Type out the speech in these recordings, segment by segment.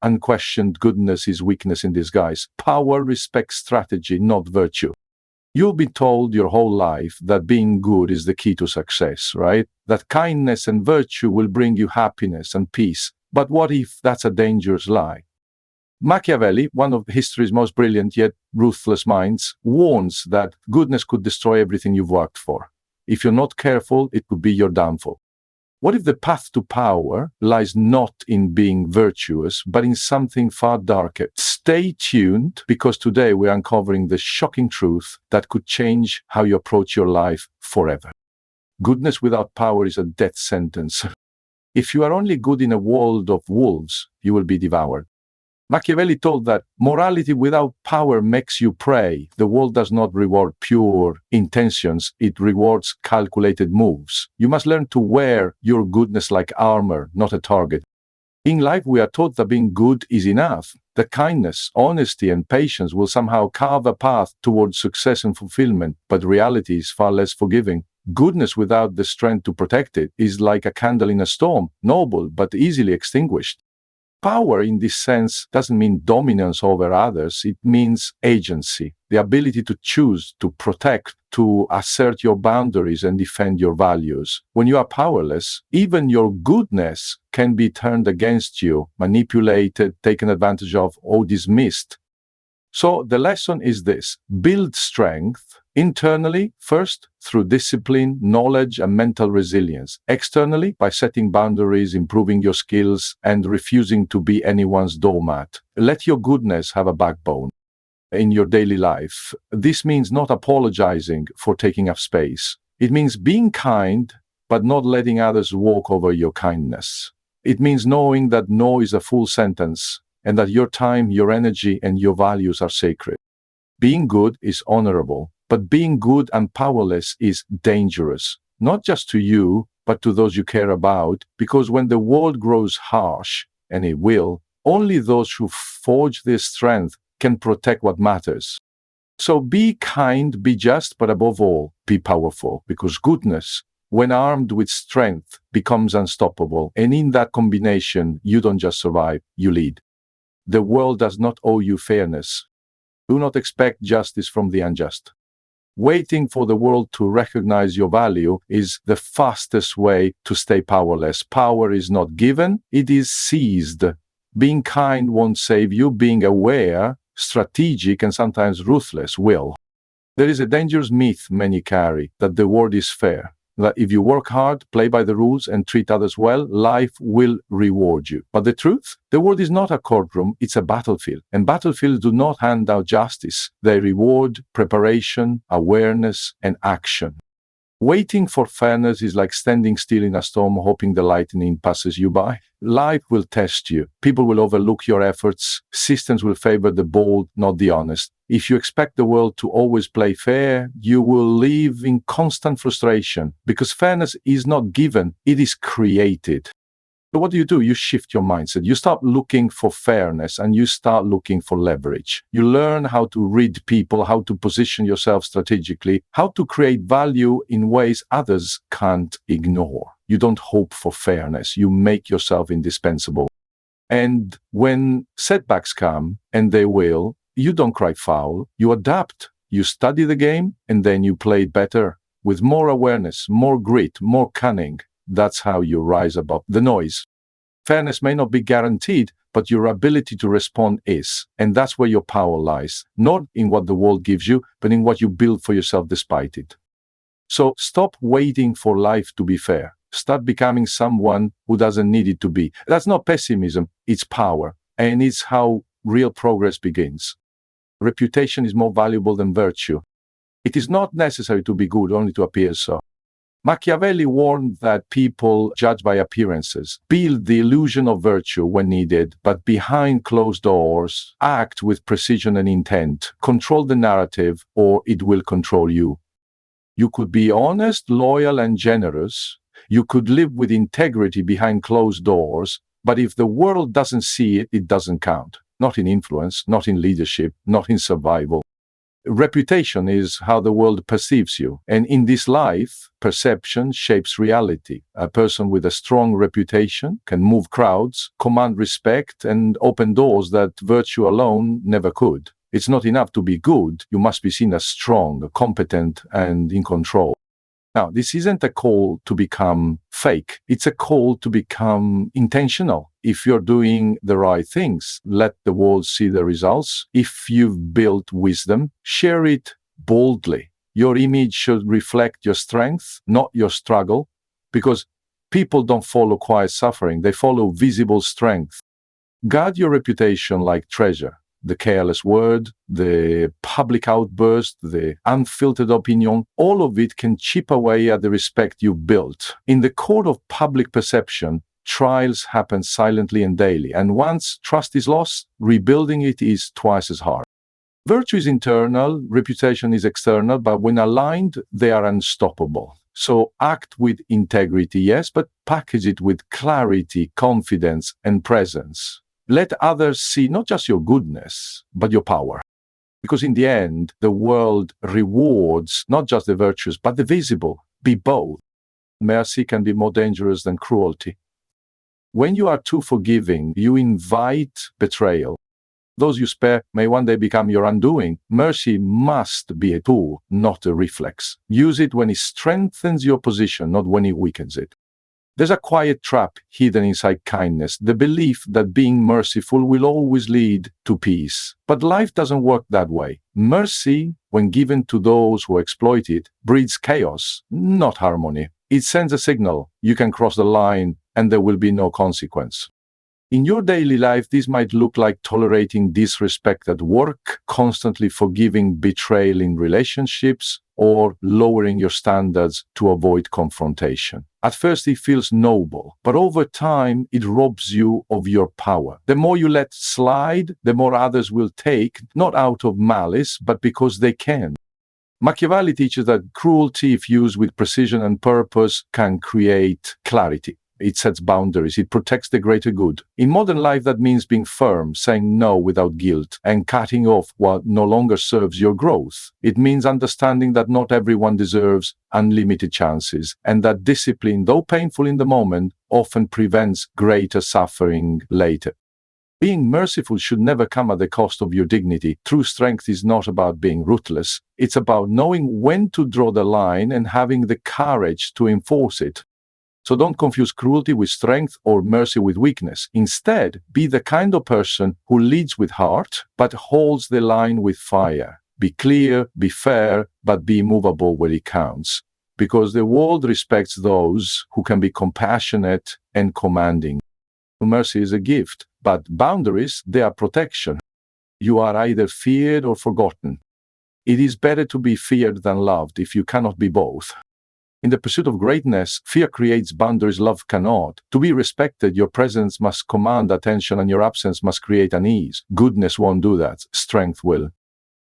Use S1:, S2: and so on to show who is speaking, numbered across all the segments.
S1: Unquestioned goodness is weakness in disguise. Power respects strategy, not virtue. You've been told your whole life that being good is the key to success, right? That kindness and virtue will bring you happiness and peace. But what if that's a dangerous lie? Machiavelli, one of history's most brilliant yet ruthless minds, warns that goodness could destroy everything you've worked for. If you're not careful, it could be your downfall. What if the path to power lies not in being virtuous, but in something far darker? Stay tuned, because today we're uncovering the shocking truth that could change how you approach your life forever. Goodness without power is a death sentence. If you are only good in a world of wolves, you will be devoured. Machiavelli told that morality without power makes you prey. The world does not reward pure intentions, it rewards calculated moves. You must learn to wear your goodness like armor, not a target. In life, we are taught that being good is enough, that kindness, honesty, and patience will somehow carve a path towards success and fulfillment, but reality is far less forgiving. Goodness without the strength to protect it is like a candle in a storm, noble but easily extinguished. Power in this sense doesn't mean dominance over others, it means agency, the ability to choose, to protect, to assert your boundaries and defend your values. When you are powerless, even your goodness can be turned against you, manipulated, taken advantage of, or dismissed. So the lesson is this: build strength internally, first, through discipline, knowledge, and mental resilience. Externally, by setting boundaries, improving your skills, and refusing to be anyone's doormat. Let your goodness have a backbone in your daily life. This means not apologizing for taking up space. It means being kind, but not letting others walk over your kindness. It means knowing that no is a full sentence, and that your time, your energy, and your values are sacred. Being good is honorable. But being good and powerless is dangerous, not just to you, but to those you care about, because when the world grows harsh, and it will, only those who forge their strength can protect what matters. So be kind, be just, but above all, be powerful, because goodness, when armed with strength, becomes unstoppable, and in that combination, you don't just survive, you lead. The world does not owe you fairness. Do not expect justice from the unjust. Waiting for the world to recognize your value is the fastest way to stay powerless. Power is not given, it is seized. Being kind won't save you. Being aware, strategic, and sometimes ruthless will. There is a dangerous myth many carry, that the world is fair. That if you work hard, play by the rules, and treat others well, life will reward you. But the truth? The world is not a courtroom, it's a battlefield. And battlefields do not hand out justice. They reward preparation, awareness, and action. Waiting for fairness is like standing still in a storm, hoping the lightning passes you by. Life will test you. People will overlook your efforts. Systems will favor the bold, not the honest. If you expect the world to always play fair, you will live in constant frustration, because fairness is not given, it is created. So what do? You shift your mindset. You stop looking for fairness and you start looking for leverage. You learn how to read people, how to position yourself strategically, how to create value in ways others can't ignore. You don't hope for fairness. You make yourself indispensable. And when setbacks come, and they will, you don't cry foul. You adapt. You study the game, and then you play it better with more awareness, more grit, more cunning. That's how you rise above the noise. Fairness may not be guaranteed, but your ability to respond is. And that's where your power lies. Not in what the world gives you, but in what you build for yourself despite it. So stop waiting for life to be fair. Start becoming someone who doesn't need it to be. That's not pessimism, it's power. And it's how real progress begins. Reputation is more valuable than virtue. It is not necessary to be good only to appear so. Machiavelli warned that people judge by appearances, build the illusion of virtue when needed, but behind closed doors, act with precision and intent, control the narrative, or it will control you. You could be honest, loyal, and generous. You could live with integrity behind closed doors, but if the world doesn't see it, it doesn't count. Not in influence, not in leadership, not in survival. Reputation is how the world perceives you. And in this life, perception shapes reality. A person with a strong reputation can move crowds, command respect, and open doors that virtue alone never could. It's not enough to be good. You must be seen as strong, competent, and in control. Now, this isn't a call to become fake. It's a call to become intentional. If you're doing the right things, let the world see the results. If you've built wisdom, share it boldly. Your image should reflect your strength, not your struggle, because people don't follow quiet suffering. They follow visible strength. Guard your reputation like treasure. The careless word, the public outburst, the unfiltered opinion, all of it can chip away at the respect you've built. In the court of public perception, trials happen silently and daily, and once trust is lost, rebuilding it is twice as hard. Virtue is internal, reputation is external, but when aligned, they are unstoppable. So act with integrity, yes, but package it with clarity, confidence, and presence. Let others see not just your goodness, but your power. Because in the end, the world rewards not just the virtues, but the visible. Be both. Mercy can be more dangerous than cruelty. When you are too forgiving, you invite betrayal. Those you spare may one day become your undoing. Mercy must be a tool, not a reflex. Use it when it strengthens your position, not when it weakens it. There's a quiet trap hidden inside kindness, the belief that being merciful will always lead to peace. But life doesn't work that way. Mercy, when given to those who exploit it, breeds chaos, not harmony. It sends a signal: you can cross the line and there will be no consequence. In your daily life, this might look like tolerating disrespect at work, constantly forgiving betrayal in relationships, or lowering your standards to avoid confrontation. At first, it feels noble, but over time, it robs you of your power. The more you let slide, the more others will take, not out of malice, but because they can. Machiavelli teaches that cruelty, if used with precision and purpose, can create clarity. It sets boundaries. It protects the greater good. In modern life, that means being firm, saying no without guilt, and cutting off what no longer serves your growth. It means understanding that not everyone deserves unlimited chances, and that discipline, though painful in the moment, often prevents greater suffering later. Being merciful should never come at the cost of your dignity. True strength is not about being ruthless. It's about knowing when to draw the line and having the courage to enforce it. So don't confuse cruelty with strength or mercy with weakness. Instead, be the kind of person who leads with heart, but holds the line with fire. Be clear, be fair, but be immovable where it counts. Because the world respects those who can be compassionate and commanding. Mercy is a gift, but boundaries, they are protection. You are either feared or forgotten. It is better to be feared than loved if you cannot be both. In the pursuit of greatness, fear creates boundaries love cannot. To be respected, your presence must command attention and your absence must create unease. Goodness won't do that. Strength will.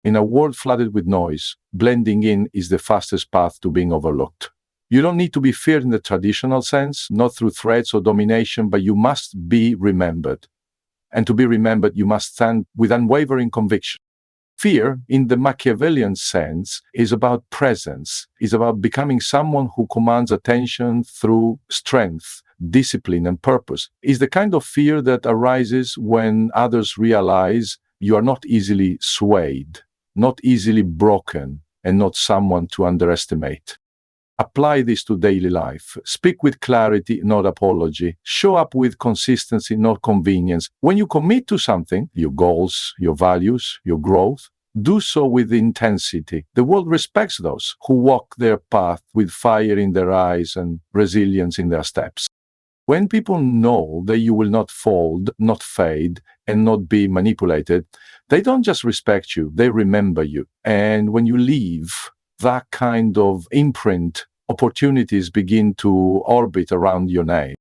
S1: In a world flooded with noise, blending in is the fastest path to being overlooked. You don't need to be feared in the traditional sense, not through threats or domination, but you must be remembered. And to be remembered, you must stand with unwavering conviction. Fear, in the Machiavellian sense, is about presence, is about becoming someone who commands attention through strength, discipline, and purpose. Is the kind of fear that arises when others realize you are not easily swayed, not easily broken, and not someone to underestimate. Apply this to daily life. Speak with clarity, not apology. Show up with consistency, not convenience. When you commit to something, your goals, your values, your growth, do so with intensity. The world respects those who walk their path with fire in their eyes and resilience in their steps. When people know that you will not fold, not fade, and not be manipulated, they don't just respect you, they remember you. And when you leave, that kind of imprint, opportunities begin to orbit around your name.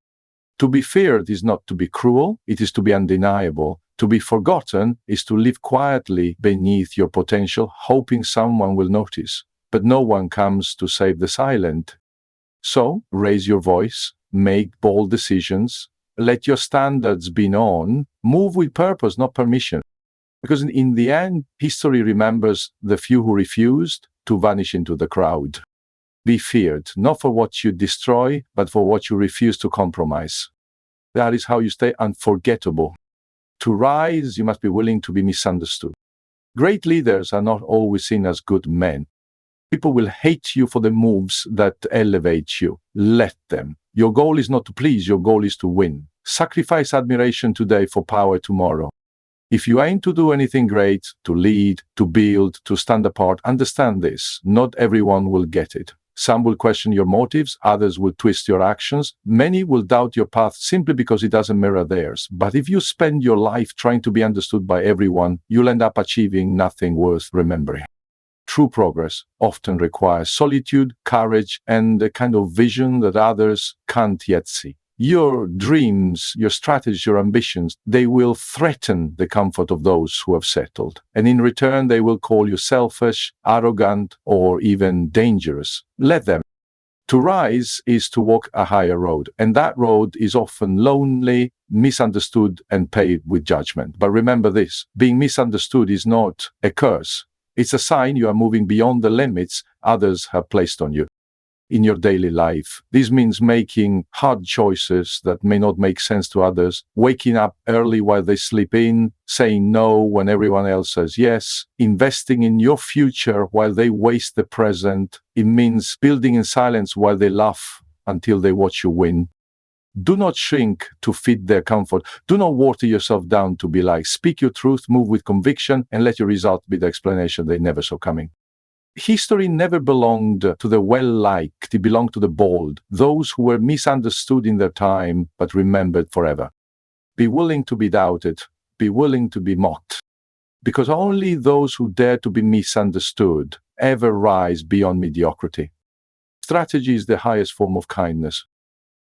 S1: To be feared is not to be cruel, it is to be undeniable. To be forgotten is to live quietly beneath your potential, hoping someone will notice. But no one comes to save the silent. So, raise your voice, make bold decisions, let your standards be known, move with purpose, not permission. Because in the end, history remembers the few who refused to vanish into the crowd. Be feared, not for what you destroy, but for what you refuse to compromise. That is how you stay unforgettable. To rise, you must be willing to be misunderstood. Great leaders are not always seen as good men. People will hate you for the moves that elevate you. Let them. Your goal is not to please, your goal is to win. Sacrifice admiration today for power tomorrow. If you aim to do anything great, to lead, to build, to stand apart, understand this. Not everyone will get it. Some will question your motives, others will twist your actions. Many will doubt your path simply because it doesn't mirror theirs. But if you spend your life trying to be understood by everyone, you'll end up achieving nothing worth remembering. True progress often requires solitude, courage, and a kind of vision that others can't yet see. Your dreams, your strategies, your ambitions, they will threaten the comfort of those who have settled. And in return, they will call you selfish, arrogant, or even dangerous. Let them. To rise is to walk a higher road, and that road is often lonely, misunderstood, and paved with judgment. But remember this, being misunderstood is not a curse. It's a sign you are moving beyond the limits others have placed on you. In your daily life, this means making hard choices that may not make sense to others, waking up early while they sleep in, saying no when everyone else says yes, investing in your future while they waste the present. It means building in silence while they laugh until they watch you win. Do not shrink to fit their comfort. Do not water yourself down to be liked. Speak your truth, move with conviction, and let your result be the explanation they never saw coming. History never belonged to the well-liked. It belonged to the bold, those who were misunderstood in their time, but remembered forever. Be willing to be doubted. Be willing to be mocked. Because only those who dare to be misunderstood ever rise beyond mediocrity. Strategy is the highest form of kindness.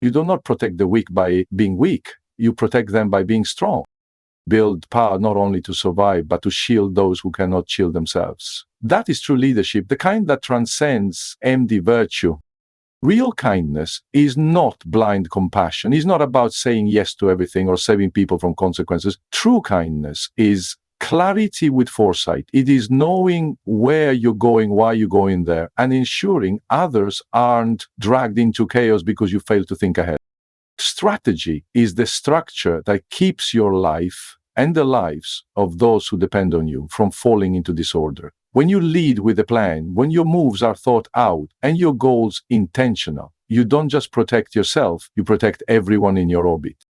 S1: You do not protect the weak by being weak. You protect them by being strong. Build power not only to survive, but to shield those who cannot shield themselves. That is true leadership, the kind that transcends empty virtue. Real kindness is not blind compassion. It's not about saying yes to everything or saving people from consequences. True kindness is clarity with foresight. It is knowing where you're going, why you're going there, and ensuring others aren't dragged into chaos because you failed to think ahead. Strategy is the structure that keeps your life and the lives of those who depend on you from falling into disorder. When you lead with a plan, when your moves are thought out and your goals intentional, you don't just protect yourself, you protect everyone in your orbit.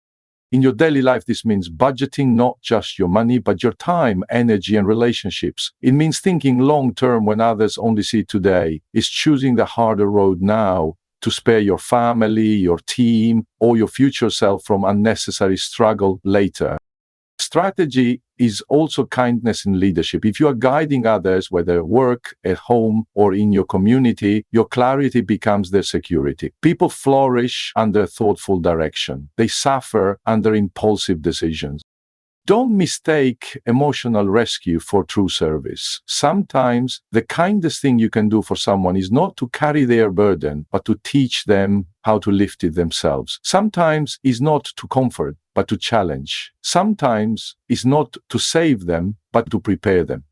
S1: In your daily life, this means budgeting not just your money, but your time, energy, and relationships. It means thinking long-term when others only see today. It's choosing the harder road now to spare your family, your team, or your future self from unnecessary struggle later. Strategy is also kindness in leadership. If you are guiding others, whether at work, at home, or in your community, your clarity becomes their security. People flourish under thoughtful direction. They suffer under impulsive decisions. Don't mistake emotional rescue for true service. Sometimes the kindest thing you can do for someone is not to carry their burden, but to teach them how to lift it themselves. Sometimes it's not to comfort, but to challenge. Sometimes it's not to save them, but to prepare them.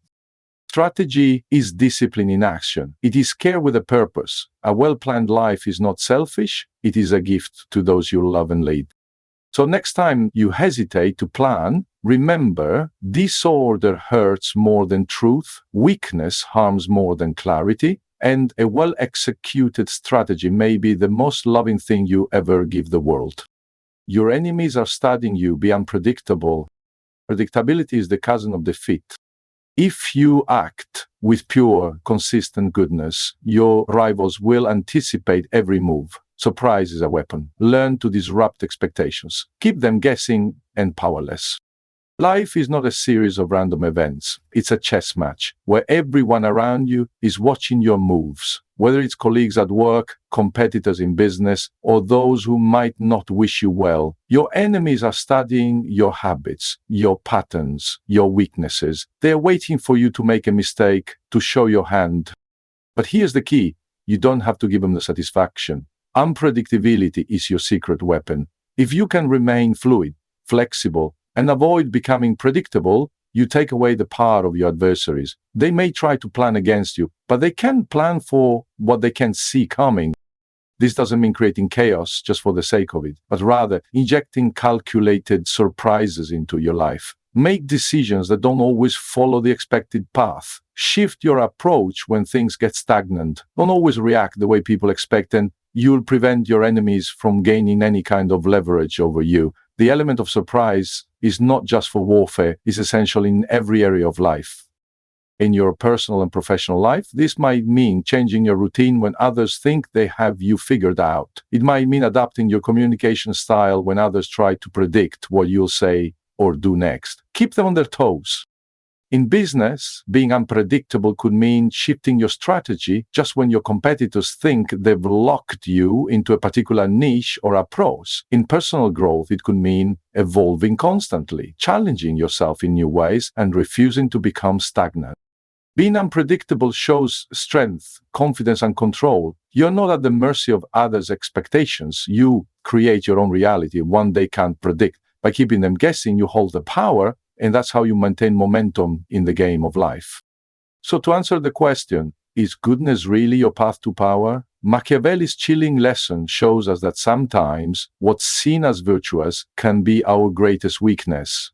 S1: Strategy is discipline in action. It is care with a purpose. A well-planned life is not selfish. It is a gift to those you love and lead. So next time you hesitate to plan, remember, disorder hurts more than truth, weakness harms more than clarity, and a well-executed strategy may be the most loving thing you ever give the world. Your enemies are studying you. Be unpredictable. Predictability is the cousin of defeat. If you act with pure, consistent goodness, your rivals will anticipate every move. Surprise is a weapon. Learn to disrupt expectations. Keep them guessing and powerless. Life is not a series of random events. It's a chess match where everyone around you is watching your moves, whether it's colleagues at work, competitors in business, or those who might not wish you well. Your enemies are studying your habits, your patterns, your weaknesses. They're waiting for you to make a mistake, to show your hand. But here's the key. You don't have to give them the satisfaction. Unpredictability is your secret weapon. If you can remain fluid, flexible, and avoid becoming predictable, you take away the power of your adversaries. They may try to plan against you, but they can plan for what they can see coming. This doesn't mean creating chaos just for the sake of it, but rather injecting calculated surprises into your life. Make decisions that don't always follow the expected path. Shift your approach when things get stagnant. Don't always react the way people expect, and you'll prevent your enemies from gaining any kind of leverage over you. The element of surprise is not just for warfare, it's essential in every area of life. In your personal and professional life, this might mean changing your routine when others think they have you figured out. It might mean adapting your communication style when others try to predict what you'll say or do next. Keep them on their toes. In business, being unpredictable could mean shifting your strategy just when your competitors think they've locked you into a particular niche or approach. In personal growth, it could mean evolving constantly, challenging yourself in new ways, and refusing to become stagnant. Being unpredictable shows strength, confidence, and control. You're not at the mercy of others' expectations. You create your own reality, one they can't predict. By keeping them guessing, you hold the power, and that's how you maintain momentum in the game of life. So to answer the question, is goodness really your path to power? Machiavelli's chilling lesson shows us that sometimes what's seen as virtuous can be our greatest weakness.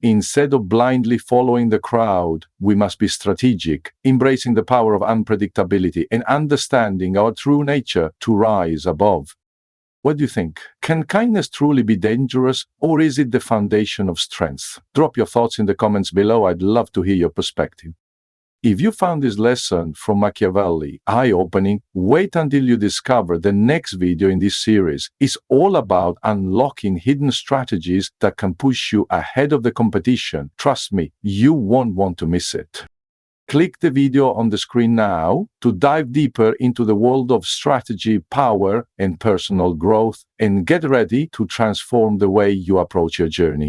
S1: Instead of blindly following the crowd, we must be strategic, embracing the power of unpredictability and understanding our true nature to rise above. What do you think? Can kindness truly be dangerous, or is it the foundation of strength? Drop your thoughts in the comments below. I'd love to hear your perspective. If you found this lesson from Machiavelli eye-opening, wait until you discover the next video in this series. It's all about unlocking hidden strategies that can push you ahead of the competition. Trust me, you won't want to miss it. Click the video on the screen now to dive deeper into the world of strategy, power, and personal growth, and get ready to transform the way you approach your journey.